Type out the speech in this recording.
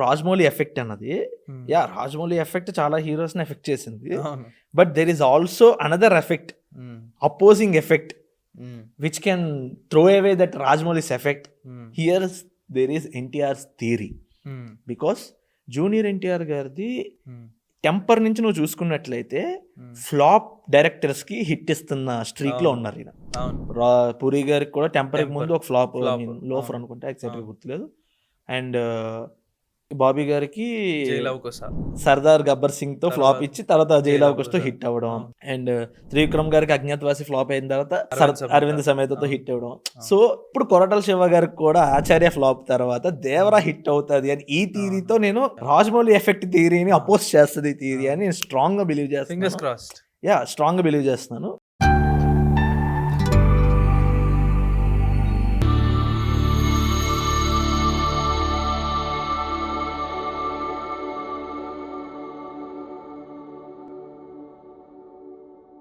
Rajamouli effect అన్నది, Rajamouli effect చాలా heroes ని ఎఫెక్ట్ చేసింది. అవును. But there is also another effect, opposing effect, which can throw away that Rajamouli's effect. Here there is NTR's theory. Because junior NTR గారిది Temper నుంచి నువ్వు చూసుకున్నట్లయితే ఫ్లాప్ డైరెక్టర్స్ కి హిట్ ఇస్తున్న స్ట్రీక్ లో ఉన్నారు ఈయన. పూరి గారికి కూడా టెంపర్ ముందు ఒక ఫ్లాప్ లోఫర్ అనుకుంటా, ఎగ్జాక్ట్ గా గుర్తులేదు. అండ్ బాబీ గారికి సర్దార్ గబ్బర్ సింగ్ తో ఫ్లాప్ ఇచ్చి తర్వాత జైల్ అవకాశ్ తో హిట్ అవ్వడం. అండ్ త్రివిక్రమ్ గారికి అజ్ఞాతవాసి ఫ్లాప్ అయిన తర్వాత అరవింద్ సమేతతో హిట్ అవ్వడం. సో ఇప్పుడు కొరటాల శివ గారికి కూడా ఆచార్య ఫ్లాప్ తర్వాత దేవరా హిట్ అవుతుంది అని ఈ థియరీతో నేను రాజమౌళి ఎఫెక్ట్ థియరీని అపోజ్ చేస్తుంది థియరీ అని స్ట్రాంగ్ గా బిలీవ్ చేస్తాను. Fingers crossed. స్ట్రాంగ్ గా బిలీవ్ చేస్తున్నాను.